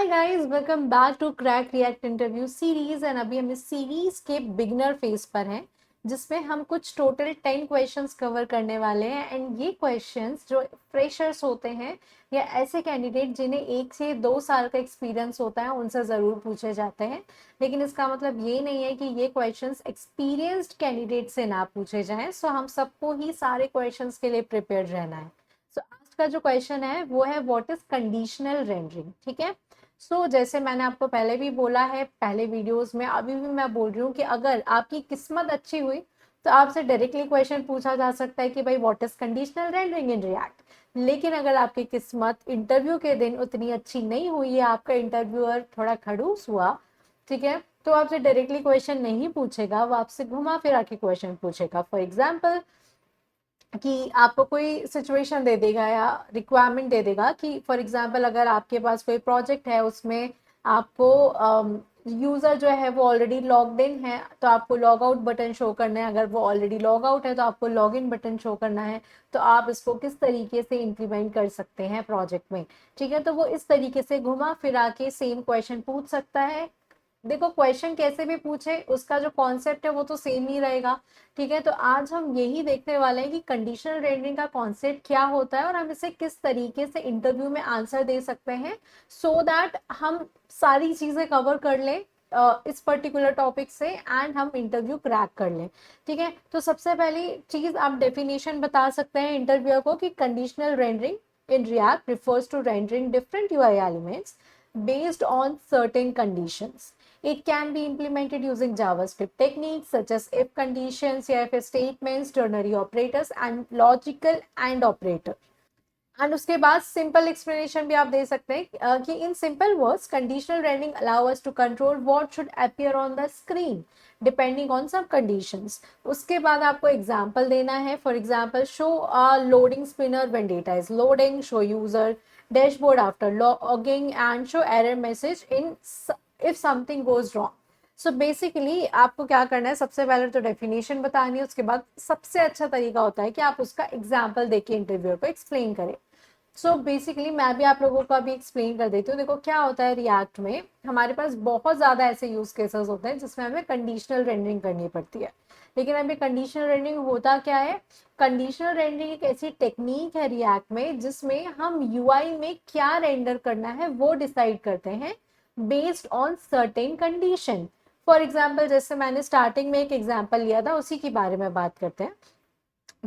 Hi guys, welcome back to crack react interview series. And अभी हम इस series के बिगनर फेज पर हैं, जिसमें हम कुछ टोटल 10 क्वेश्चंस कवर करने वाले हैं। एंड ये क्वेश्चंस जो फ्रेशर्स होते हैं या ऐसे कैंडिडेट जिन्हें 1 से 2 साल का एक्सपीरियंस होता है उनसे ज़रूर पूछे जाते हैं। लेकिन इसका मतलब ये नहीं है कि ये क्वेश्चंस एक्सपीरियंस्ड कैंडिडेट से ना पूछे जाएं। सो हम सबको ही सारे क्वेश्चंस के लिए प्रिपेयर्ड रहना है। सो आज का जो क्वेश्चन है वो है व्हाट इज कंडीशनल रेंडरिंग। ठीक है। जैसे मैंने आपको पहले भी बोला है, पहले वीडियोस में, अभी भी मैं बोल रही हूँ कि अगर आपकी किस्मत अच्छी हुई तो आपसे डायरेक्टली क्वेश्चन पूछा जा सकता है कि भाई what is conditional rendering in React. लेकिन अगर आपकी किस्मत इंटरव्यू के दिन उतनी अच्छी नहीं हुई है, आपका इंटरव्यूअर थोड़ा खड़ूस हुआ, ठीक है, तो आपसे डायरेक्टली क्वेश्चन नहीं पूछेगा, वो आपसे घुमा फिरा के क्वेश्चन पूछेगा। फॉर एग्जाम्पल कि आपको कोई सिचुएशन दे देगा या रिक्वायरमेंट दे देगा कि फॉर एग्जांपल अगर आपके पास कोई प्रोजेक्ट है, उसमें आपको यूज़र जो है वो ऑलरेडी लॉग्ड इन है तो आपको लॉग आउट बटन शो करना है, अगर वो ऑलरेडी लॉग आउट है तो आपको लॉग इन बटन शो करना है। तो आप इसको किस तरीके से इम्प्लीमेंट कर सकते हैं प्रोजेक्ट में। ठीक है, तो वो इस तरीके से घुमा फिरा के सेम क्वेश्चन पूछ सकता है। देखो, क्वेश्चन कैसे भी पूछे उसका जो कॉन्सेप्ट है वो तो सेम ही रहेगा। ठीक है, तो आज हम यही देखने वाले हैं कि कंडीशनल रेंडरिंग का कॉन्सेप्ट क्या होता है और हम इसे किस तरीके से इंटरव्यू में आंसर दे सकते हैं, सो दैट हम सारी चीजें कवर कर लें इस पर्टिकुलर टॉपिक से एंड हम इंटरव्यू क्रैक कर लें। ठीक है, तो सबसे पहली चीज आप डेफिनेशन बता सकते हैं इंटरव्यूअर को कि conditional rendering in React refers to rendering different UI elements based on certain conditions. It can be implemented using JavaScript techniques such as if conditions, if statements, ternary operators, and logical and operator. And उसके बाद simple explanation भी आप दे सकते हैं कि in simple words conditional rendering allow us to control what should appear on the screen depending on some conditions. उसके बाद आपको एग्जांपल देना है। For example, show loading spinner when data is loading, show user dashboard after logging and show error message in if something goes wrong. So basically आपको क्या करना है, सबसे पहले तो डेफिनेशन बतानी है, उसके बाद सबसे अच्छा तरीका होता है कि आप उसका एग्जाम्पल देके इंटरव्यूअर को एक्सप्लेन करें। बेसिकली मैं भी आप लोगों को अभी एक्सप्लेन कर देती हूँ। देखो क्या होता है, रिएक्ट में हमारे पास बहुत ज़्यादा ऐसे यूज केसेस होते हैं जिसमें हमें कंडीशनल रेंडरिंग करनी पड़ती है। लेकिन अभी कंडीशनल रेंडरिंग होता क्या है, कंडीशनल रेंडरिंग एक ऐसी टेक्निक है रिएक्ट में जिसमें हम यूआई में क्या रेंडर करना है वो डिसाइड करते हैं based on certain condition. For example, जैसे मैंने स्टार्टिंग में एक एग्जाम्पल लिया था उसी के बारे में बात करते हैं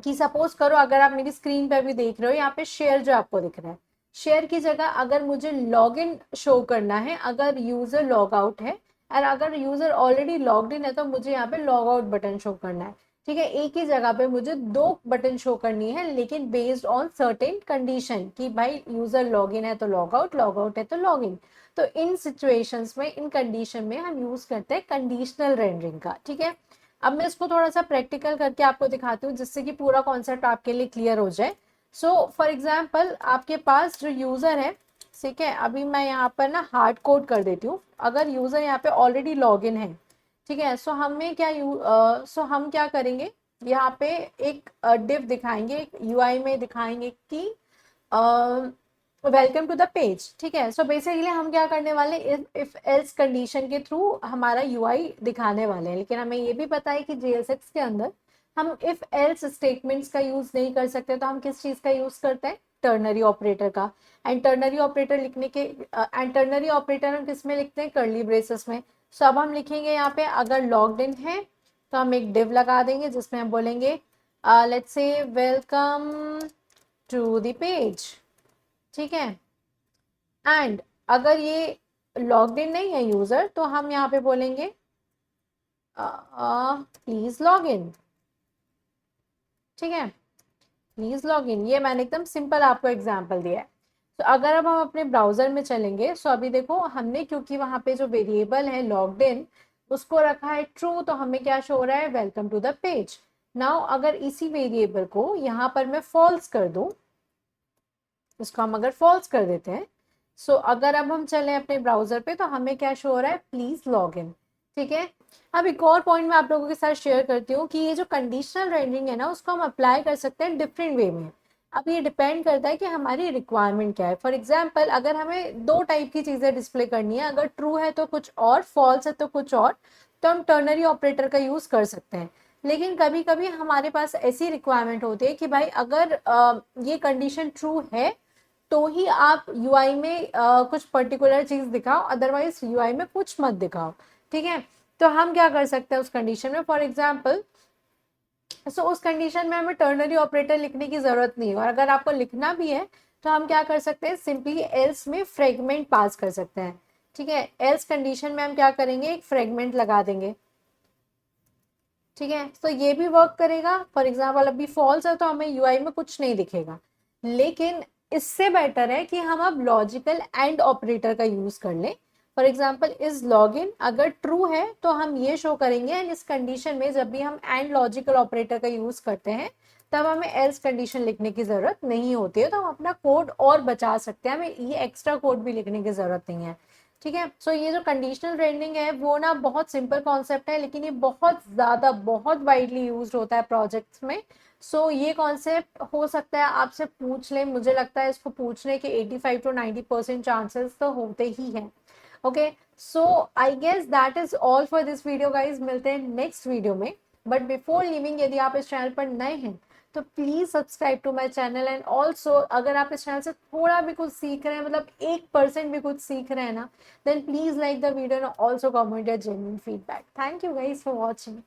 कि सपोज करो, अगर आप मेरी स्क्रीन पर भी देख रहे हो, यहाँ पे शेयर जो आपको दिख रहा है, शेयर की जगह अगर मुझे लॉग इन शो करना है, अगर यूजर लॉग आउट है और अगर यूजर ऑलरेडी लॉग्ड इन है तो मुझे यहाँ पे लॉग आउट बटन शो करना है। ठीक है, एक ही जगह पे मुझे दो बटन शो करनी है लेकिन बेस्ड ऑन सर्टेन कंडीशन कि भाई यूजर लॉग इन है तो लॉग आउट है तो लॉग इन। तो इन सिचुएशंस में, इन कंडीशन में हम यूज करते हैं कंडीशनल रेंडरिंग का। ठीक है, अब मैं इसको थोड़ा सा प्रैक्टिकल करके आपको दिखाती हूँ जिससे कि पूरा कॉन्सेप्ट आपके लिए क्लियर हो जाए। फॉर एग्जाम्पल, आपके पास जो यूजर है, ठीक है, अभी मैं यहाँ पर ना हार्ड कोड कर देती हूँ। अगर यूजर यहाँ पे ऑलरेडी लॉग इन है, ठीक है, हम क्या करेंगे, यहाँ पे एक डिव दिखाएंगे, एक यूआई में दिखाएंगे कि वेलकम टू द पेज। ठीक है, सो बेसिकली हम क्या करने वाले, इफ एल्स कंडीशन के थ्रू हमारा यूआई दिखाने वाले हैं। लेकिन हमें ये भी पता है कि जेएसएक्स के अंदर हम इफ एल्स स्टेटमेंट्स का यूज नहीं कर सकते, तो हम किस चीज का यूज करते हैं, टर्नरी ऑपरेटर का। एंड टर्नरी ऑपरेटर लिखने के एंड टर्नरी ऑपरेटर हम किस में लिखते हैं, कर्ली ब्रेसेस में। सो अब हम लिखेंगे यहाँ पे अगर लॉग्ड इन है तो हम एक डिव लगा देंगे जिसमें हम बोलेंगे let's say welcome to the page. ठीक है, एंड अगर ये लॉग्ड इन नहीं है यूजर तो हम यहाँ पे बोलेंगे प्लीज लॉग इन। ठीक है, प्लीज लॉग इन, ये मैंने एकदम सिंपल आपको एग्जांपल दिया है। तो अगर अब हम अपने ब्राउजर में चलेंगे, सो अभी देखो हमने, क्योंकि वहां पे जो वेरिएबल है लॉग्ड इन उसको रखा है ट्रू, तो हमें क्या शो हो रहा है, welcome to the page. Now अगर इसी वेरिएबल को यहाँ पर मैं फॉल्स कर दूं, इसको हम अगर फॉल्स कर देते हैं, अगर अब हम चलें अपने ब्राउजर पे तो हमें क्या शो हो रहा है, प्लीज लॉग इन। ठीक है, अब एक और पॉइंट मैं आप लोगों के साथ शेयर करती हूँ कि ये जो कंडीशनल रेंडरिंग है ना, उसको हम अप्लाई कर सकते हैं डिफरेंट वे में। अब ये डिपेंड करता है कि हमारी रिक्वायरमेंट क्या है। फॉर एग्जाम्पल अगर हमें दो टाइप की चीज़ें डिस्प्ले करनी है, अगर ट्रू है तो कुछ और, फॉल्स है तो कुछ और, तो हम टर्नरी ऑपरेटर का यूज़ कर सकते हैं। लेकिन कभी कभी हमारे पास ऐसी रिक्वायरमेंट होती है कि भाई अगर ये कंडीशन ट्रू है तो ही आप यूआई में कुछ पर्टिकुलर चीज़ दिखाओ, अदरवाइज यूआई में कुछ मत दिखाओ। ठीक है, तो हम क्या कर सकते हैं उस कंडीशन में, फॉर एग्जाम्पल उस कंडीशन में हमें टर्नरी ऑपरेटर लिखने की जरूरत नहीं है, और अगर आपको लिखना भी है तो हम क्या कर सकते हैं, सिंपली एल्स में फ्रेगमेंट पास कर सकते हैं। ठीक है, एल्स कंडीशन में हम क्या करेंगे, एक फ्रेगमेंट लगा देंगे। ठीक है, तो ये भी वर्क करेगा। फॉर एग्जाम्पल अभी फॉल्स है तो हमें यूआई में कुछ नहीं दिखेगा, लेकिन इससे बेटर है कि हम अब लॉजिकल एंड ऑपरेटर का यूज कर लें। फॉर एग्जाम्पल इज लॉगिन अगर ट्रू है तो हम ये शो करेंगे, एंड इस कंडीशन में जब भी हम एंड लॉजिकल ऑपरेटर का यूज करते हैं तब हमें एल्स कंडीशन लिखने की जरूरत नहीं होती है, तो हम अपना कोड और बचा सकते हैं, हमें ये एक्स्ट्रा कोड भी लिखने की जरूरत नहीं है। ठीक है, सो ये जो कंडीशनल रेंडरिंग है वो ना बहुत सिंपल कॉन्सेप्ट है, लेकिन ये बहुत ज़्यादा बहुत वाइडली यूज होता है प्रोजेक्ट्स में। सो ये कॉन्सेप्ट हो सकता है आपसे पूछ ले, मुझे लगता है इसको पूछने के 85 to 90% चांसेस तो होते ही हैं। Okay, so I guess that is all for this video guys, मिलते हैं नेक्स्ट वीडियो में। बट बिफोर लिविंग, यदि आप इस चैनल पर नए हैं तो please subscribe to my channel, and also अगर आप इस चैनल से थोड़ा भी कुछ सीख रहे हैं, मतलब 1% भी कुछ सीख रहे हैं ना, then please like the video and also comment your genuine feedback. Thank you guys for watching.